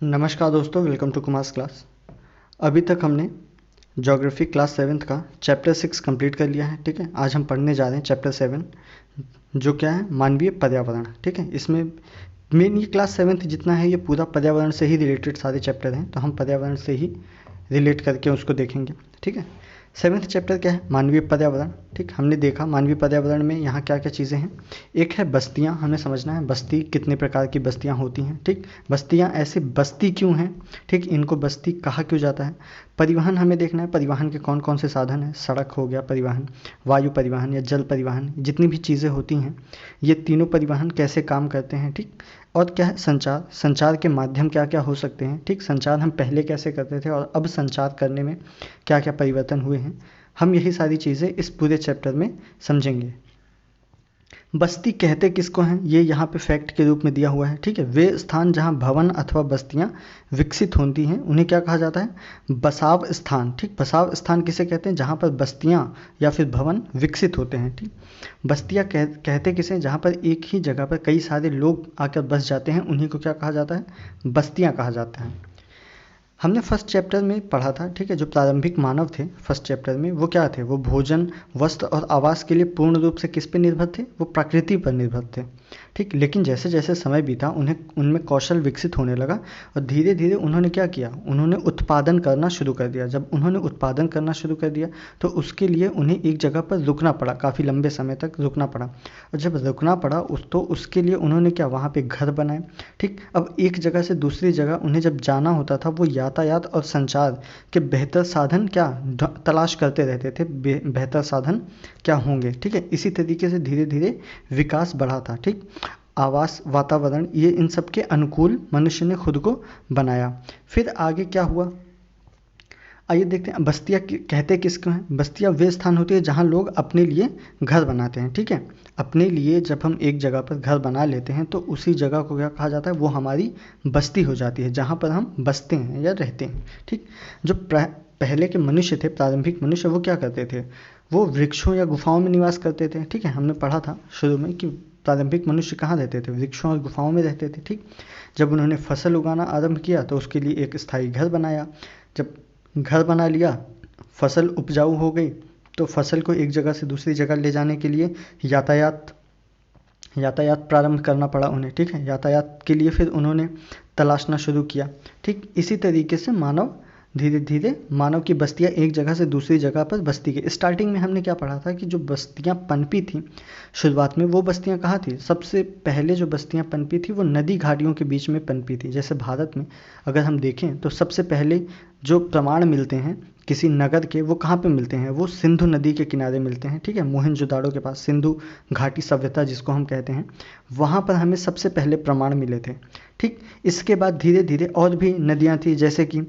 नमस्कार दोस्तों, welcome to Kumars class. अभी तक हमने ज्योग्राफी क्लास 7th का चैप्टर 6 कंप्लीट कर लिया है। ठीक है, आज हम पढ़ने जा रहे हैं चैप्टर 7, जो क्या है, मानवीय पर्यावरण। ठीक है, इसमें मेन ये क्लास 7th जितना है ये पूरा पर्यावरण से ही रिलेटेड सारे चैप्टर हैं, तो हम पर्यावरण से ही रिलेट करके उसको देखेंगे। ठीक है, 7th चैप्टर क्या है, मानवीय पर्यावरण। ठीक, हमने देखा मानवीय पर्यावरण में यहाँ क्या क्या चीज़ें हैं। एक है बस्तियाँ, हमें समझना है बस्ती कितने प्रकार की बस्तियाँ होती हैं। ठीक, बस्तियाँ ऐसी बस्ती क्यों हैं, ठीक, इनको बस्ती कहा क्यों जाता है। परिवहन हमें देखना है, परिवहन के कौन कौन से साधन हैं, सड़क हो गया परिवहन, वायु परिवहन या जल परिवहन, जितनी भी चीज़ें होती हैं ये तीनों परिवहन कैसे काम करते हैं। ठीक, और क्या है संचार, संचार के माध्यम क्या क्या हो सकते हैं। ठीक, संचार हम पहले कैसे करते थे और अब संचार करने में क्या क्या परिवर्तन हुए हैं, हम यही सारी चीज़ें इस पूरे चैप्टर में समझेंगे। बस्ती कहते किसको हैं, ये यहाँ पे फैक्ट के रूप में दिया हुआ है। ठीक है, वे स्थान जहाँ भवन अथवा बस्तियाँ विकसित होती हैं उन्हें क्या कहा जाता है, बसाव स्थान। ठीक, बसाव स्थान किसे कहते हैं, जहाँ पर बस्तियाँ या फिर भवन विकसित होते हैं। ठीक, बस्तियाँ कहते किसे, जहाँ पर एक ही जगह पर कई सारे लोग आकर बस जाते हैं, उन्हीं को क्या कहा जाता है, बस्तियाँ कहा जाता है। हमने फर्स्ट चैप्टर में पढ़ा था। ठीक है, जो प्रारंभिक मानव थे फर्स्ट चैप्टर में, वो क्या थे, वो भोजन, वस्त्र और आवास के लिए पूर्ण रूप से किस पे निर्भर थे, वो प्रकृति पर निर्भर थे। ठीक, लेकिन जैसे जैसे समय बीता उन्हें उनमें कौशल विकसित होने लगा और धीरे धीरे उन्होंने क्या किया, उन्होंने उत्पादन करना शुरू कर दिया। जब उन्होंने उत्पादन करना शुरू कर दिया तो उसके लिए उन्हें एक जगह पर रुकना पड़ा, काफ़ी लंबे समय तक रुकना पड़ा। और जब रुकना पड़ा तो उसके लिए उन्होंने क्या, वहाँ पे घर बनाए। ठीक, अब एक जगह से दूसरी जगह उन्हें जब जाना होता था, वो यातायात और संचार के बेहतर साधन क्या तलाश करते रहते थे, बेहतर साधन क्या होंगे। ठीक है, इसी तरीके से धीरे धीरे विकास बढ़ा था। ठीक, आवास, वातावरण, ये इन सब के अनुकूल मनुष्य ने खुद को बनाया। फिर आगे क्या हुआ, आइए देखते हैं। बस्तियाँ कहते किसको हैं, बस्तियाँ वे स्थान होती है जहाँ लोग अपने लिए घर बनाते हैं। ठीक है, अपने लिए जब हम एक जगह पर घर बना लेते हैं तो उसी जगह को क्या कहा जाता है, वो हमारी बस्ती हो जाती है, जहाँ पर हम बसते हैं या रहते हैं। ठीक, जो पहले के मनुष्य थे, प्रारंभिक मनुष्य, वो क्या करते थे, वो वृक्षों या गुफाओं में निवास करते थे। ठीक है, हमने पढ़ा था शुरू में कि प्रारंभिक मनुष्य कहाँ रहते थे, वृक्षों और गुफाओं में रहते थे। ठीक, जब उन्होंने फसल उगाना आरंभ किया तो उसके लिए एक स्थायी घर बनाया। जब घर बना लिया, फसल उपजाऊ हो गई, तो फसल को एक जगह से दूसरी जगह ले जाने के लिए यातायात यातायात प्रारंभ करना पड़ा उन्हें। ठीक है, यातायात के लिए फिर उन्होंने तलाशना शुरू किया। ठीक, इसी तरीके से मानव धीरे धीरे मानव की बस्तियां एक जगह से दूसरी जगह पर बसती गई। स्टार्टिंग में हमने क्या पढ़ा था कि जो बस्तियां पनपी थी शुरुआत में, वो बस्तियां कहाँ थी, सबसे पहले जो बस्तियां पनपी थी वो नदी घाटियों के बीच में पनपी थी। जैसे भारत में अगर हम देखें तो सबसे पहले जो प्रमाण मिलते हैं किसी नगर के, वो कहाँ पे मिलते हैं, वो सिंधु नदी के किनारे मिलते हैं। ठीक है, मोहनजोदाड़ो के पास सिंधु घाटी सभ्यता जिसको हम कहते हैं, वहाँ पर हमें सबसे पहले प्रमाण मिले थे। ठीक, इसके बाद धीरे धीरे और भी नदियाँ थी, जैसे कि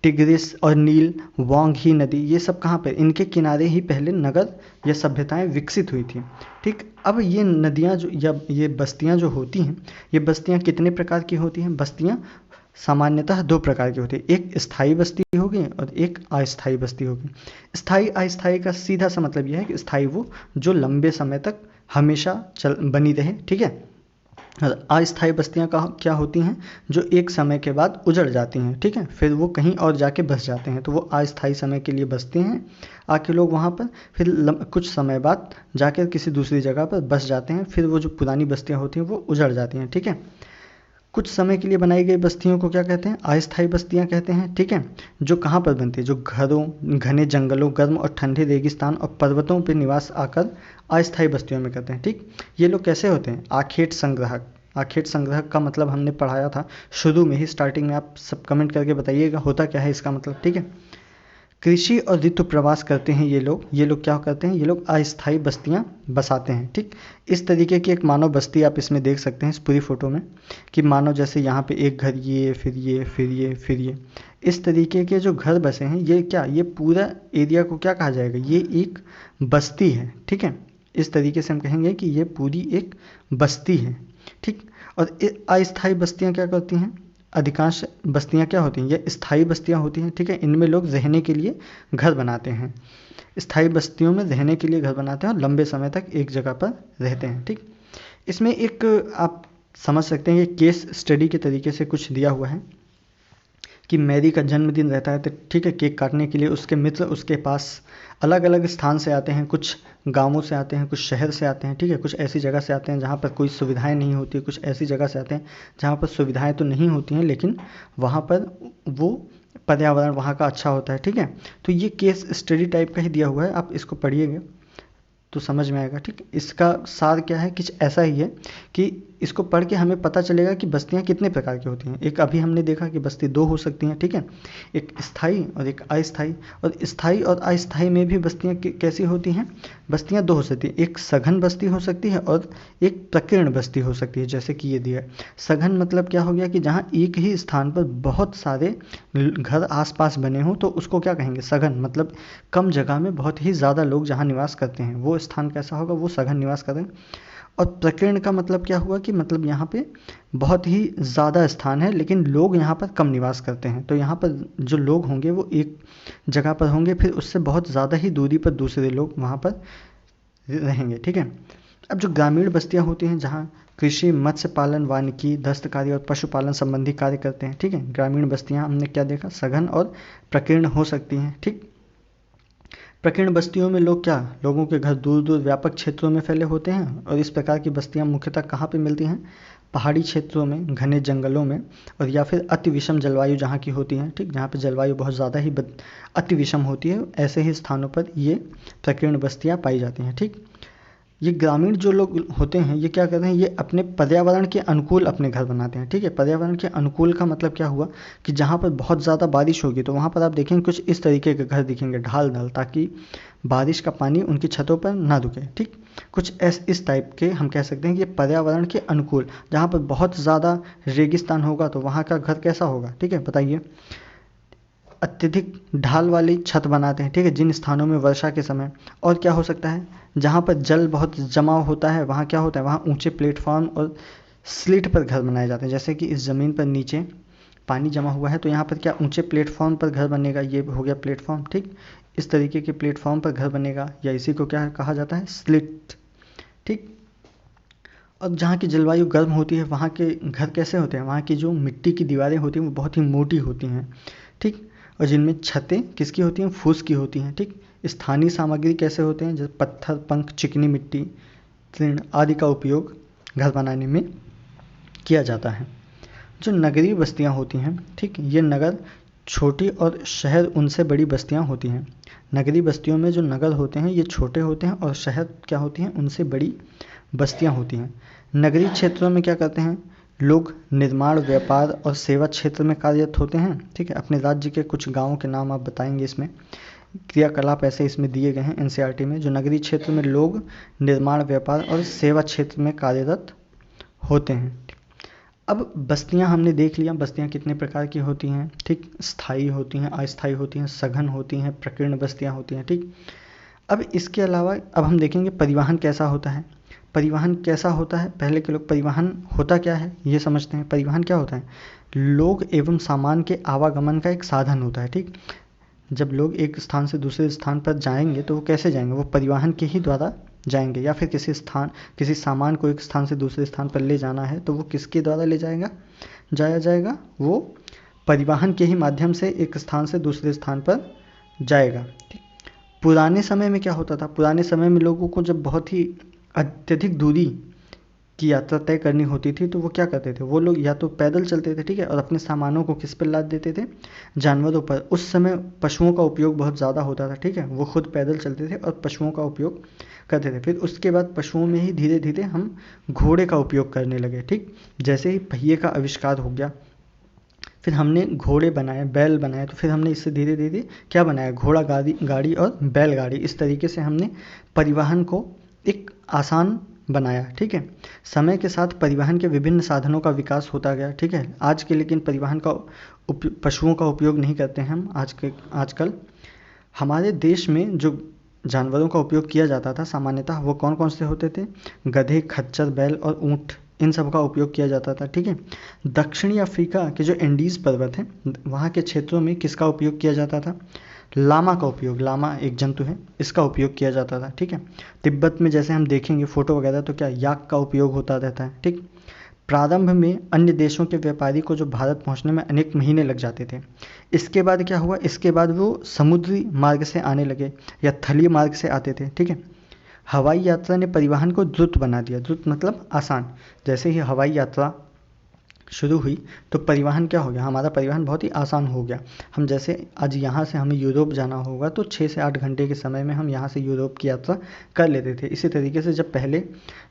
टिग्रिस और नील, वांगी नदी, ये सब कहाँ पर, इनके किनारे ही पहले नगर या सभ्यताएं विकसित हुई थी। ठीक, अब ये नदियाँ जो या ये बस्तियाँ जो होती हैं, ये बस्तियाँ कितने प्रकार की होती हैं, बस्तियाँ सामान्यतः दो प्रकार की होती है, एक स्थायी बस्ती होगी और एक अस्थायी बस्ती होगी। स्थायी अस्थायी का सीधा सा मतलब यह है कि स्थायी वो जो लंबे समय तक हमेशा बनी रहे। ठीक है, अस्थायी बस्तियां क्या होती हैं, जो एक समय के बाद उजड़ जाती हैं। ठीक है, फिर वो कहीं और जाके बस जाते हैं, तो वो अस्थायी समय के लिए बसते हैं आके लोग वहाँ पर, फिर कुछ समय बाद जाकर किसी दूसरी जगह पर बस जाते हैं, फिर वो जो पुरानी बस्तियाँ होती हैं वो उजड़ जाती हैं। ठीक है, कुछ समय के लिए बनाई गई बस्तियों को क्या कहते हैं, अस्थायी बस्तियां कहते हैं। ठीक है, जो कहाँ पर बनती है, जो घरों, घने जंगलों, गर्म और ठंडे रेगिस्तान और पर्वतों पर निवास आकर अस्थायी बस्तियों में करते हैं। ठीक, ये लोग कैसे होते हैं, आखेट संग्राहक। आखेट संग्राहक का मतलब हमने पढ़ाया था शुरू में ही, स्टार्टिंग में, आप सब कमेंट करके बताइएगा होता क्या है इसका मतलब। ठीक है, कृषि और ऋतु प्रवास करते हैं ये लोग क्या करते हैं, ये लोग अस्थायी बस्तियां बसाते हैं। ठीक, इस तरीके की एक मानव बस्ती आप इसमें देख सकते हैं इस पूरी फोटो में, कि मानो जैसे यहाँ पे एक घर, ये फिर ये फिर ये फिर ये, इस तरीके के जो घर बसे हैं, ये क्या, ये पूरा एरिया को क्या कहा जाएगा, ये एक बस्ती है। ठीक है, इस तरीके से हम कहेंगे कि ये पूरी एक बस्ती है। ठीक, और अस्थायी बस्तियाँ क्या करती हैं, अधिकांश बस्तियां क्या होती हैं, ये स्थायी बस्तियां होती हैं। ठीक है, इनमें लोग रहने के लिए घर बनाते हैं, स्थायी बस्तियों में रहने के लिए घर बनाते हैं और लंबे समय तक एक जगह पर रहते हैं। ठीक, इसमें एक आप समझ सकते हैं, ये केस स्टडी के तरीके से कुछ दिया हुआ है। कि मैरी का जन्मदिन रहता है तो ठीक है, केक काटने के लिए उसके मित्र उसके पास अलग अलग स्थान से आते हैं, कुछ गांवों से आते हैं, कुछ शहर से आते हैं, ठीक है, कुछ ऐसी जगह से आते हैं जहाँ पर कोई सुविधाएं नहीं होती, कुछ ऐसी जगह से आते हैं जहाँ पर सुविधाएं तो नहीं होती हैं लेकिन वहाँ पर वो पर्यावरण वहाँ का अच्छा होता है, ठीक है। तो ये केस स्टडी टाइप का ही दिया हुआ है, आप इसको पढ़िएगा तो समझ में आएगा, ठीक है। इसका सार क्या है, कुछ ऐसा ही है कि इसको पढ़ के हमें पता चलेगा कि बस्तियां कितने प्रकार की होती हैं। एक अभी हमने देखा कि बस्ती दो हो सकती हैं, ठीक है, एक स्थायी और एक अस्थायी। और स्थायी और अस्थायी में भी बस्तियां कैसी होती हैं, बस्तियां दो हो सकती हैं, एक सघन बस्ती हो सकती है और एक प्रकीर्ण बस्ती हो सकती है, जैसे कि ये दिया है। सघन मतलब क्या हो गया कि जहाँ एक ही स्थान पर बहुत सारे घर आसपास बने हों तो उसको क्या कहेंगे, सघन। मतलब कम जगह में बहुत ही ज़्यादा लोग जहाँ निवास करते हैं वो स्थान कैसा होगा, वो सघन निवास करें। और प्रकीर्ण का मतलब क्या हुआ कि मतलब यहाँ पे बहुत ही ज़्यादा स्थान है लेकिन लोग यहाँ पर कम निवास करते हैं, तो यहाँ पर जो लोग होंगे वो एक जगह पर होंगे, फिर उससे बहुत ज़्यादा ही दूरी पर दूसरे लोग वहाँ पर रहेंगे, ठीक है। अब जो ग्रामीण बस्तियाँ होती हैं जहाँ कृषि, मत्स्य पालन, वानिकी, दस्तकारी और पशुपालन संबंधी कार्य करते हैं, ठीक है, ग्रामीण बस्तियाँ हमने क्या देखा, सघन और प्रकीर्ण हो सकती हैं, ठीक। प्रकीर्ण बस्तियों में लोगों के घर दूर दूर व्यापक क्षेत्रों में फैले होते हैं और इस प्रकार की बस्तियां मुख्यतः कहाँ पे मिलती हैं, पहाड़ी क्षेत्रों में, घने जंगलों में, और या फिर अति विषम जलवायु जहाँ की होती है, ठीक, जहाँ पे जलवायु बहुत ज़्यादा ही अति विषम होती है, ऐसे ही स्थानों पर ये प्रकीर्ण बस्तियाँ पाई जाती हैं, ठीक। ये ग्रामीण जो लोग होते हैं ये क्या करते हैं, ये अपने पर्यावरण के अनुकूल अपने घर बनाते हैं, ठीक है। पर्यावरण के अनुकूल का मतलब क्या हुआ कि जहाँ पर बहुत ज़्यादा बारिश होगी तो वहाँ पर आप देखेंगे कुछ इस तरीके के घर दिखेंगे, ढाल ढाल, ताकि बारिश का पानी उनकी छतों पर ना रुके, ठीक। कुछ इस टाइप के हम कह सकते हैं कि पर्यावरण के अनुकूल। जहाँ पर बहुत ज़्यादा रेगिस्तान होगा तो वहाँ का घर कैसा होगा, ठीक है, बताइए। अत्यधिक ढाल वाली छत बनाते हैं, ठीक है, जिन स्थानों में वर्षा के समय। और क्या हो सकता है, जहाँ पर जल बहुत जमा होता है वहाँ क्या होता है, वहाँ ऊंचे प्लेटफॉर्म और स्लिट पर घर बनाए जाते हैं। जैसे कि इस ज़मीन पर नीचे पानी जमा हुआ है तो यहाँ पर क्या ऊंचे प्लेटफॉर्म पर घर बनेगा, ये हो गया प्लेटफॉर्म, ठीक। इस तरीके के प्लेटफॉर्म पर घर बनेगा या इसी को क्या कहा जाता है, स्लिट, ठीक। और जहाँ की जलवायु गर्म होती है वहाँ के घर कैसे होते हैं, वहाँ की जो मिट्टी की दीवारें होती हैं वो बहुत ही मोटी होती हैं, ठीक। और जिनमें छतें किसकी होती हैं, फूस की होती हैं, ठीक। स्थानीय सामग्री कैसे होते हैं, जैसे पत्थर, पंख, चिकनी मिट्टी, तृण आदि का उपयोग घर बनाने में किया जाता है। जो नगरीय बस्तियाँ होती हैं, ठीक, ये नगर छोटी और शहर उनसे बड़ी बस्तियाँ होती हैं। नगरीय बस्तियों में जो नगर होते हैं ये छोटे होते हैं और शहर क्या होती हैं, उनसे बड़ी बस्तियाँ होती हैं। नगरीय क्षेत्रों में क्या करते हैं लोग, निर्माण, व्यापार और सेवा क्षेत्र में कार्यरत होते हैं, ठीक है। अपने राज्य के कुछ गांवों के नाम आप बताएंगे, इसमें क्रियाकलाप ऐसे इसमें दिए गए हैं एनसीईआरटी में। जो नगरीय क्षेत्र में लोग निर्माण, व्यापार और सेवा क्षेत्र में कार्यरत होते हैं। अब बस्तियां हमने देख लिया, बस्तियां कितने प्रकार की होती हैं, ठीक, स्थायी होती हैं, अस्थायी होती हैं, सघन होती हैं, प्रकीर्ण बस्तियां होती हैं, ठीक। अब इसके अलावा अब हम देखेंगे परिवहन कैसा होता है। परिवहन कैसा होता है, पहले के लोग, परिवहन होता क्या है ये समझते हैं। परिवहन क्या होता है, लोग एवं सामान के आवागमन का एक साधन होता है, ठीक। जब लोग एक स्थान से दूसरे स्थान पर जाएंगे तो वो कैसे जाएंगे, वो परिवहन के ही द्वारा जाएंगे। या फिर किसी सामान को एक स्थान से दूसरे स्थान पर ले जाना है तो वो किसके द्वारा ले जाया जाएगा, वो परिवहन के ही माध्यम से एक स्थान से दूसरे स्थान पर जाएगा, ठीक। पुराने समय में क्या होता था, पुराने समय में लोगों को जब बहुत ही अत्यधिक दूरी की यात्रा तय करनी होती थी तो वो क्या करते थे, वो लोग या तो पैदल चलते थे, ठीक है, और अपने सामानों को किस पर लाद देते थे, जानवरों पर। उस समय पशुओं का उपयोग बहुत ज़्यादा होता था, ठीक है, वो खुद पैदल चलते थे और पशुओं का उपयोग करते थे। फिर उसके बाद पशुओं में ही धीरे धीरे हम घोड़े का उपयोग करने लगे, ठीक। जैसे ही पहिए का आविष्कार हो गया फिर हमने घोड़े बनाए, बैल बनाए, तो फिर हमने इससे धीरे धीरे क्या बनाया, घोड़ा गाड़ी और बैलगाड़ी। इस तरीके से हमने परिवहन को एक आसान बनाया, ठीक है। समय के साथ परिवहन के विभिन्न साधनों का विकास होता गया, ठीक है। आज के लेकिन परिवहन का पशुओं का उपयोग नहीं करते हैं हम आजकल। हमारे देश में जो जानवरों का उपयोग किया जाता था सामान्यतः वो कौन कौन से होते थे, गधे, खच्चर, बैल और ऊँट, इन सब का उपयोग किया जाता था, ठीक है। दक्षिणी अफ्रीका के जो एंडीज़ पर्वत हैं वहाँ के क्षेत्रों में किसका उपयोग किया जाता था, लामा का उपयोग, लामा एक जंतु है, इसका उपयोग किया जाता था, ठीक है। तिब्बत में जैसे हम देखेंगे फोटो वगैरह तो क्या याक का उपयोग होता रहता है, ठीक। प्रारंभ में अन्य देशों के व्यापारी को जो भारत पहुंचने में अनेक महीने लग जाते थे। इसके बाद क्या हुआ, इसके बाद वो समुद्री मार्ग से आने लगे या थलीय मार्ग से आते थे, ठीक है। हवाई यात्रा ने परिवहन को द्रुत बना दिया। द्रुत मतलब आसान। जैसे ही हवाई यात्रा शुरू हुई तो परिवहन क्या हो गया, हमारा परिवहन बहुत ही आसान हो गया। हम जैसे आज यहाँ से हमें यूरोप जाना होगा तो 6 से 8 घंटे के समय में हम यहाँ से यूरोप की यात्रा कर लेते थे। इसी तरीके से जब पहले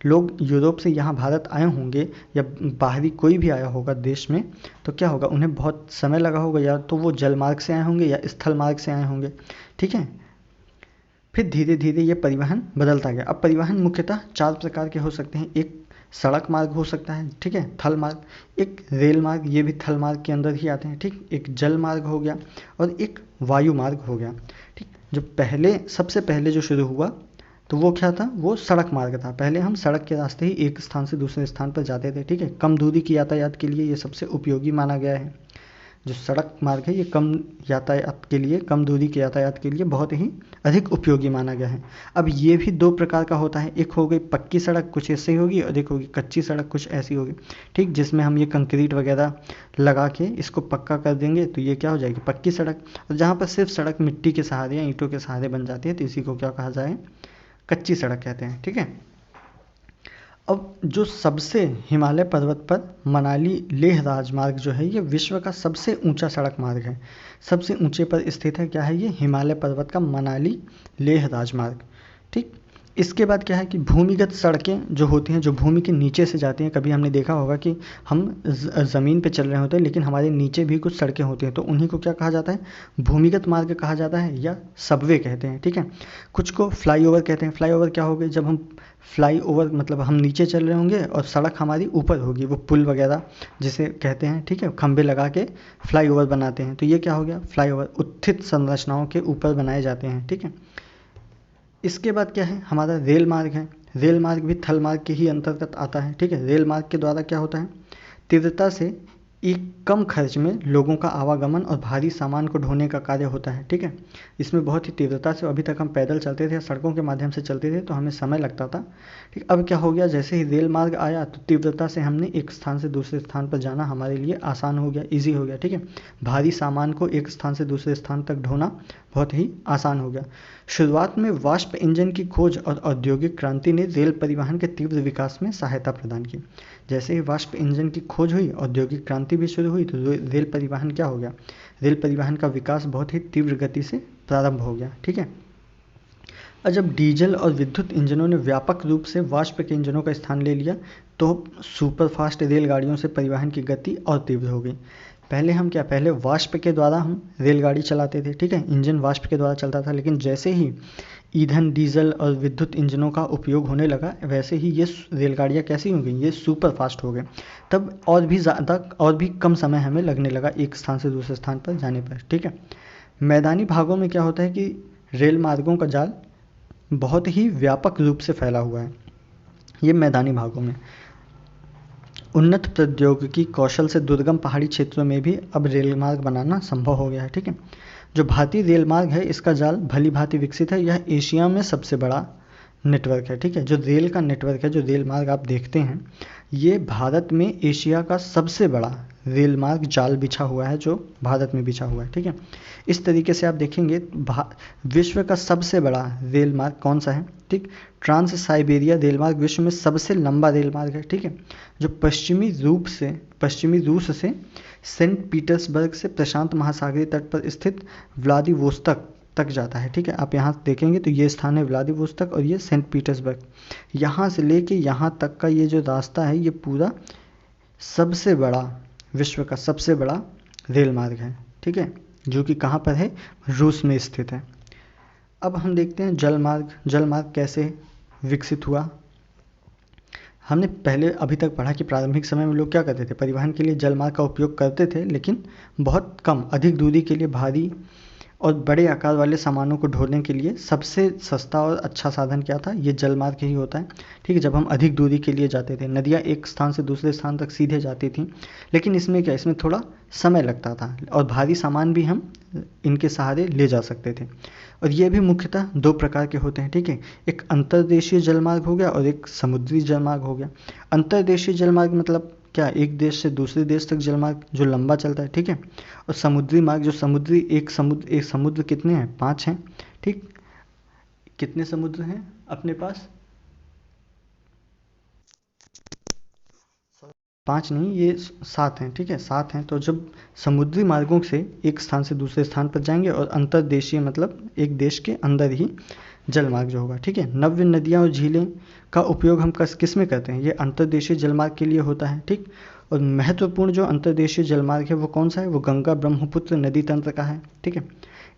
लोग यूरोप से यहाँ भारत आए होंगे या बाहरी कोई भी आया होगा देश में, तो क्या होगा, उन्हें बहुत समय लगा होगा, या तो वो जल मार्ग से आए होंगे या स्थल मार्ग से आए होंगे, ठीक है। फिर धीरे धीरे ये परिवहन बदलता गया। अब परिवहन मुख्यतः 4 प्रकार के हो सकते हैं। एक सड़क मार्ग हो सकता है, ठीक है, थल मार्ग। एक रेल मार्ग, ये भी थल मार्ग के अंदर ही आते हैं, ठीक। एक जल मार्ग हो गया और एक वायु मार्ग हो गया, ठीक। जो पहले सबसे पहले जो शुरू हुआ तो वो क्या था, वो सड़क मार्ग था। पहले हम सड़क के रास्ते ही एक स्थान से दूसरे स्थान पर जाते थे, ठीक है। कम दूरी की यातायात के लिए ये सबसे उपयोगी माना गया है। जो सड़क मार्ग है ये कम यातायात के लिए, कम दूरी के यातायात के लिए बहुत ही अधिक उपयोगी माना गया है। अब ये भी 2 प्रकार का होता है। एक हो गई पक्की सड़क, कुछ ऐसी होगी, और एक होगी कच्ची सड़क, कुछ ऐसी होगी, ठीक। जिसमें हम ये कंक्रीट वगैरह लगा के इसको पक्का कर देंगे तो ये क्या हो जाएगी, पक्की सड़क। और जहाँ पर सिर्फ सड़क मिट्टी के सहारे या ईंटों के सहारे बन जाती है तो इसी को क्या कहा जाए, कच्ची सड़क कहते हैं, ठीक है। अब जो सबसे हिमालय पर्वत पर मनाली लेह राजमार्ग जो है ये विश्व का सबसे ऊंचा सड़क मार्ग है। सबसे ऊंचे पर स्थित है, क्या है ये, हिमालय पर्वत का मनाली लेह राजमार्ग, ठीक। इसके बाद क्या है कि भूमिगत सड़कें जो होती हैं, जो भूमि के नीचे से जाती हैं। कभी हमने देखा होगा कि हम ज़मीन पे चल रहे होते हैं लेकिन हमारे नीचे भी कुछ सड़कें होती हैं, तो उन्हीं को क्या कहा जाता है, भूमिगत मार्ग कहा जाता है या सबवे कहते हैं, ठीक है। कुछ को फ्लाईओवर कहते हैं। फ्लाईओवर क्या हो गए, जब हम फ्लाई ओवर मतलब हम नीचे चल रहे होंगे और सड़क हमारी ऊपर होगी, वो पुल वगैरह जिसे कहते हैं, ठीक है। खंभे लगा के फ्लाई ओवर बनाते हैं, तो ये क्या हो गया, फ्लाई ओवर। उत्थित संरचनाओं के ऊपर बनाए जाते हैं, ठीक है। इसके बाद क्या है, हमारा रेल मार्ग है। रेल मार्ग भी थल मार्ग के ही अंतर्गत आता है, ठीक है। रेल मार्ग के द्वारा क्या होता है, तीव्रता से एक कम खर्च में लोगों का आवागमन और भारी सामान को ढोने का कार्य होता है, ठीक है। इसमें बहुत ही तीव्रता से, अभी तक हम पैदल चलते थे या सड़कों के माध्यम से चलते थे तो हमें समय लगता था, ठीक। अब क्या हो गया, जैसे ही रेल मार्ग आया तो तीव्रता से हमने एक स्थान से दूसरे स्थान पर जाना हमारे लिए आसान हो गया, ईजी हो गया, ठीक है। भारी सामान को एक स्थान से दूसरे स्थान तक ढोना बहुत ही आसान हो गया। शुरुआत में वाष्प इंजन की खोज और औद्योगिक क्रांति ने रेल परिवहन के तीव्र विकास में सहायता प्रदान की। जैसे ही वाष्प इंजन की खोज हुई, औद्योगिक क्रांति भी शुरू हुई, तो रेल परिवहन क्या हो गया, रेल परिवहन का विकास बहुत ही तीव्र गति से प्रारंभ हो गया, ठीक है। और जब डीजल और विद्युत इंजनों ने व्यापक रूप से वाष्प के इंजनों का स्थान ले लिया तो सुपरफास्ट रेलगाड़ियों से परिवहन की गति और तीव्र हो गई। पहले वाष्प के द्वारा हम रेलगाड़ी चलाते थे, ठीक है, इंजन वाष्प के द्वारा चलता था। लेकिन जैसे ही ईंधन, डीजल और विद्युत इंजनों का उपयोग होने लगा, वैसे ही ये रेलगाड़ियाँ कैसी हो गई, ये सुपर फास्ट हो गए। तब और भी ज़्यादा और भी कम समय हमें लगने लगा एक स्थान से दूसरे स्थान पर जाने पर, ठीक है। मैदानी भागों में क्या होता है कि रेल मार्गों का जाल बहुत ही व्यापक रूप से फैला हुआ है। ये मैदानी भागों में उन्नत प्रौद्योगिकी कौशल से दुर्गम पहाड़ी क्षेत्रों में भी अब रेल मार्ग बनाना संभव हो गया है, ठीक है। जो भारतीय रेल मार्ग है इसका जाल भली भांति विकसित है। यह एशिया में सबसे बड़ा नेटवर्क है, ठीक है। जो रेल का नेटवर्क है, जो रेल मार्ग आप देखते हैं, ये भारत में एशिया का सबसे बड़ा रेल मार्ग जाल बिछा हुआ है, जो भारत में बिछा हुआ है, ठीक है। इस तरीके से आप देखेंगे विश्व का सबसे बड़ा रेल मार्ग कौन सा है, ठीक, ट्रांस साइबेरिया रेल मार्ग विश्व में सबसे लंबा रेल मार्ग है, ठीक है। जो पश्चिमी रूस से सेंट पीटर्सबर्ग से प्रशांत महासागरीय तट पर स्थित व्लादिवोस्तोक तक जाता है, ठीक है। आप यहाँ देखेंगे तो ये स्थान है व्लादिवोस्तोक और ये सेंट पीटर्सबर्ग। यहाँ से लेके यहाँ तक का ये जो रास्ता है ये पूरा सबसे बड़ा, विश्व का सबसे बड़ा रेल मार्ग है, ठीक है, जो कि कहाँ पर है, रूस में स्थित है। अब हम देखते हैं जल मार्ग कैसे विकसित हुआ। हमने पहले अभी तक पढ़ा कि प्रारंभिक समय में लोग क्या करते थे, परिवहन के लिए जल मार्ग का उपयोग करते थे, लेकिन बहुत कम। अधिक दूरी के लिए भारी और बड़े आकार वाले सामानों को ढोने के लिए सबसे सस्ता और अच्छा साधन क्या था, ये जल मार्ग ही होता है, ठीक है। जब हम अधिक दूरी के लिए जाते थे, नदियाँ एक स्थान से दूसरे स्थान तक सीधे जाती थीं, लेकिन इसमें थोड़ा समय लगता था और भारी सामान भी हम इनके सहारे ले जा सकते थे। और ये भी मुख्यतः 2 प्रकार के होते हैं, ठीक है। एक अंतर्देशीय जलमार्ग हो गया और एक समुद्री जलमार्ग हो गया। अंतर्देशीय जलमार्ग मतलब क्या, एक देश से दूसरे देश तक जलमार्ग जो लंबा चलता है, ठीक है। और समुद्री मार्ग जो समुद्री, एक समुद्र कितने हैं, 5 हैं, ठीक। कितने समुद्र हैं अपने पास, 5 नहीं, ये 7 हैं, ठीक है, 7 हैं। तो जब समुद्री मार्गों से एक स्थान से दूसरे स्थान पर जाएंगे, और अंतर्देशीय मतलब एक देश के अंदर ही जलमार्ग जो होगा, ठीक है। नव्य नदियाँ और झीलें का उपयोग हम किस में करते हैं, ये अंतर्देशीय जलमार्ग के लिए होता है, ठीक। और महत्वपूर्ण जो अंतर्देशीय जलमार्ग है वो कौन सा है, वो गंगा ब्रह्मपुत्र नदी तंत्र का है, ठीक है।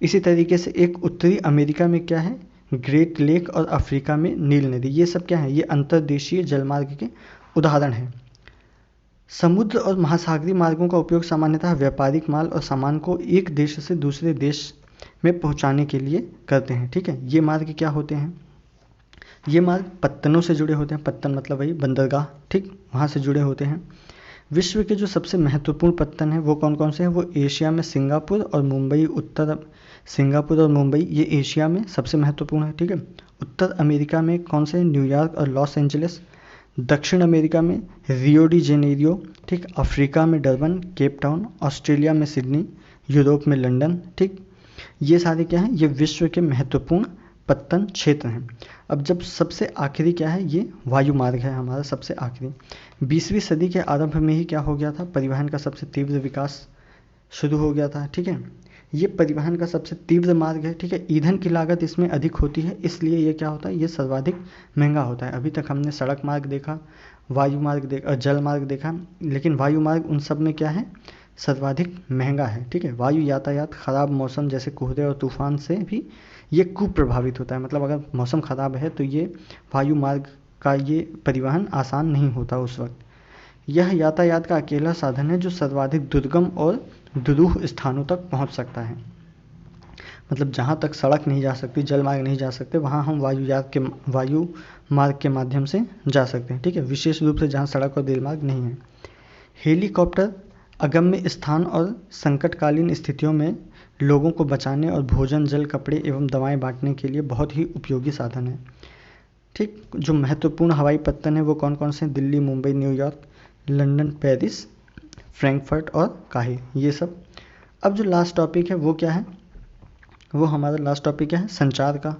इसी तरीके से एक उत्तरी अमेरिका में क्या है, ग्रेट लेक, और अफ्रीका में नील नदी, ये सब क्या है, ये अंतर्देशीय जलमार्ग के उदाहरण हैं। समुद्र और महासागरीय मार्गों का उपयोग सामान्यतः व्यापारिक माल और सामान को एक देश से दूसरे देश में पहुंचाने के लिए करते हैं, ठीक है। ये मार्ग क्या होते हैं, ये मार्ग पत्तनों से जुड़े होते हैं, पत्तन मतलब वही बंदरगाह, ठीक, वहाँ से जुड़े होते हैं। विश्व के जो सबसे महत्वपूर्ण पत्तन हैं वो कौन कौन से हैं, वो एशिया में सिंगापुर और मुंबई, सिंगापुर और मुंबई ये एशिया में सबसे महत्वपूर्ण है, ठीक है। उत्तर अमेरिका में कौन से, न्यूयॉर्क और लॉस एंजलिस। दक्षिण अमेरिका में रियो डी जेनेरियो, ठीक। अफ्रीका में डरबन, केप टाउन। ऑस्ट्रेलिया में सिडनी। यूरोप में लंदन, ठीक। ये सारे क्या हैं, ये विश्व के महत्वपूर्ण पत्तन क्षेत्र हैं। अब जब सबसे आखिरी क्या है, ये वायु मार्ग है हमारा सबसे आखिरी। 20वीं सदी के आरंभ में ही क्या हो गया था, परिवहन का सबसे तीव्र विकास शुरू हो गया था, ठीक है। ये परिवहन का सबसे तीव्र मार्ग है, ठीक है। ईंधन की लागत इसमें अधिक होती है, इसलिए ये क्या होता है, ये सर्वाधिक महंगा होता है। अभी तक हमने सड़क मार्ग देखा, वायु मार्ग देखा, जल मार्ग देखा, लेकिन वायु मार्ग उन सब में क्या है, सर्वाधिक महंगा है, ठीक है। वायु यातायात खराब मौसम जैसे कोहरे और तूफान से भी ये कुप्रभावित होता है, मतलब अगर मौसम खराब है तो ये वायु मार्ग का ये परिवहन आसान नहीं होता उस वक्त। यह यातायात का अकेला साधन है जो सर्वाधिक दुर्गम और दुरूह स्थानों तक पहुंच सकता है, मतलब जहां तक सड़क नहीं जा सकती, जल मार्ग नहीं जा सकते, वहां हम वायु मार्ग के माध्यम से जा सकते हैं, ठीक है। विशेष रूप से जहां सड़क और रेल मार्ग नहीं है। हेलीकॉप्टर अगम्य स्थान और संकटकालीन स्थितियों में लोगों को बचाने और भोजन, जल, कपड़े एवं दवाएं बांटने के लिए बहुत ही उपयोगी साधन है, ठीक। जो महत्वपूर्ण हवाई पत्तन है वो कौन कौन से हैं, Delhi, Mumbai, New York, London, Paris, Frankfurt और काहिर, ये सब। अब जो लास्ट टॉपिक है वो क्या है, वो हमारा लास्ट टॉपिक क्या है, संचार का।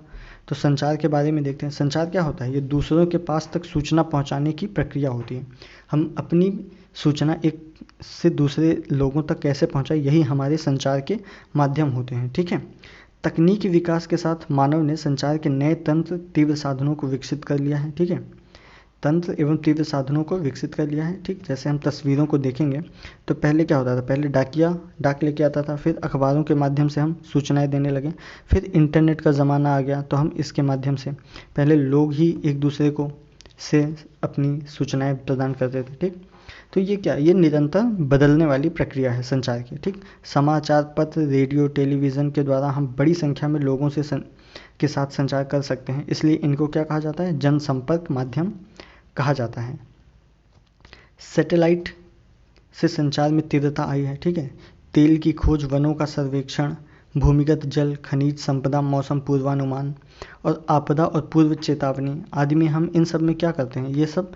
तो संचार के बारे में देखते हैं। संचार क्या होता है, ये दूसरों के पास तक सूचना पहुंचाने की प्रक्रिया होती है। हम अपनी सूचना एक से दूसरे लोगों तक कैसे पहुंचाए, यही हमारे संचार के माध्यम होते हैं, ठीक है। तकनीकी विकास के साथ मानव ने संचार के नए तंत्र, तीव्र साधनों को विकसित कर लिया है, ठीक है। तंत्र एवं तीव्र साधनों को विकसित कर लिया है, ठीक। जैसे हम तस्वीरों को देखेंगे तो पहले क्या होता था, पहले डाक लेके आता था, फिर अखबारों के माध्यम से हम सूचनाएं देने लगे, फिर इंटरनेट का ज़माना आ गया तो हम इसके माध्यम से, पहले लोग ही एक दूसरे को से अपनी सूचनाएं प्रदान करते थे, ठीक। तो ये क्या, ये निरंतर बदलने वाली प्रक्रिया है संचार की, ठीक। समाचार पत्र, रेडियो, टेलीविज़न के द्वारा हम बड़ी संख्या में लोगों के साथ संचार कर सकते हैं, इसलिए इनको क्या कहा जाता है, जनसंपर्क माध्यम कहा जाता है। सैटेलाइट से संचार में तीव्रता आई है, ठीक है। तेल की खोज, वनों का सर्वेक्षण, भूमिगत जल, खनिज संपदा, मौसम पूर्वानुमान और आपदा और पूर्व चेतावनी आदि में हम इन सब में क्या करते हैं, ये सब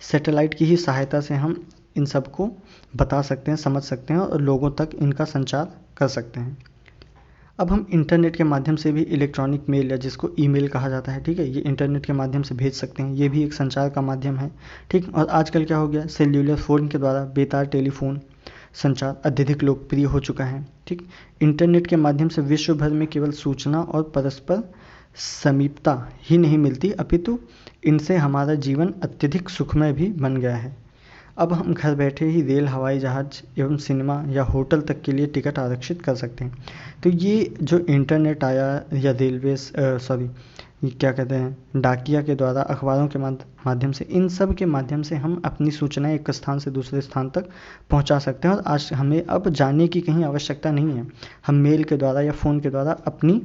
सैटेलाइट की ही सहायता से हम इन सब को बता सकते हैं, समझ सकते हैं और लोगों तक इनका संचार कर सकते हैं। अब हम इंटरनेट के माध्यम से भी इलेक्ट्रॉनिक मेल या जिसको ईमेल कहा जाता है, ठीक है, ये इंटरनेट के माध्यम से भेज सकते हैं, ये भी एक संचार का माध्यम है, ठीक। और आजकल क्या हो गया, सेल्यूलर फ़ोन के द्वारा बेतार टेलीफोन संचार अत्यधिक लोकप्रिय हो चुका है, ठीक। इंटरनेट के माध्यम से विश्व भर में केवल सूचना और परस्पर समीपता ही नहीं मिलती, अपितु इनसे हमारा जीवन अत्यधिक सुखमय भी बन गया है। अब हम घर बैठे ही रेल, हवाई जहाज एवं सिनेमा या होटल तक के लिए टिकट आरक्षित कर सकते हैं। तो ये जो इंटरनेट आया या क्या कहते हैं, डाकिया के द्वारा, अखबारों के माध्यम से, इन सब के माध्यम से हम अपनी सूचनाएं एक स्थान से दूसरे स्थान तक पहुंचा सकते हैं। और आज हमें अब जाने की कहीं आवश्यकता नहीं है, हम मेल के द्वारा या फ़ोन के द्वारा अपनी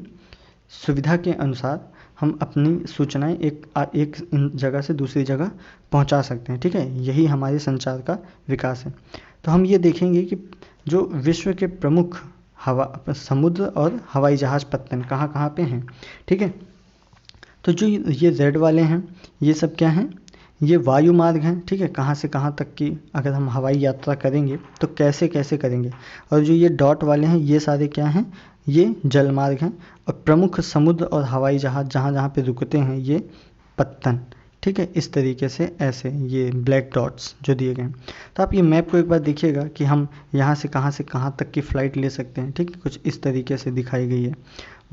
सुविधा के अनुसार हम अपनी सूचनाएं एक जगह से दूसरी जगह पहुंचा सकते हैं, ठीक है। यही हमारे संचार का विकास है। तो हम ये देखेंगे कि जो विश्व के प्रमुख समुद्र और हवाई जहाज़ पत्तन कहाँ कहाँ पे हैं, ठीक है। तो जो ये रेड वाले हैं ये सब क्या हैं, ये वायु मार्ग हैं, ठीक है, कहाँ से कहाँ तक की अगर हम हवाई यात्रा करेंगे तो कैसे कैसे करेंगे। और जो ये डॉट वाले हैं ये सारे क्या हैं, ये जल मार्ग हैं। और प्रमुख समुद्र और हवाई जहाज़ जहाँ जहाँ पे रुकते हैं ये पत्तन, ठीक है, इस तरीके से ऐसे ये ब्लैक डॉट्स जो दिए गए हैं। तो आप ये मैप को एक बार देखिएगा कि हम यहाँ से कहाँ तक की फ़्लाइट ले सकते हैं, ठीक है, कुछ इस तरीके से दिखाई गई है।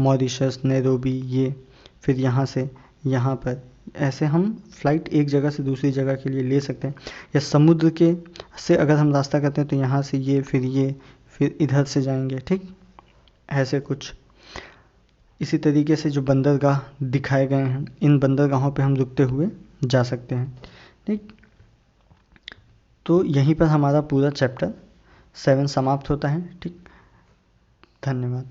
मॉरिशस, नैरोबी, ये फिर यहाँ से यहाँ पर ऐसे हम फ़्लाइट एक जगह से दूसरी जगह के लिए ले सकते हैं। या समुद्र के से अगर हम रास्ता करते हैं तो यहाँ से ये फिर इधर से जाएंगे, ठीक, ऐसे कुछ इसी तरीके से जो बंदरगाह दिखाए गए हैं इन बंदरगाहों पे हम रुकते हुए जा सकते हैं, ठीक। तो यहीं पर हमारा पूरा चैप्टर 7 समाप्त होता है, ठीक। धन्यवाद।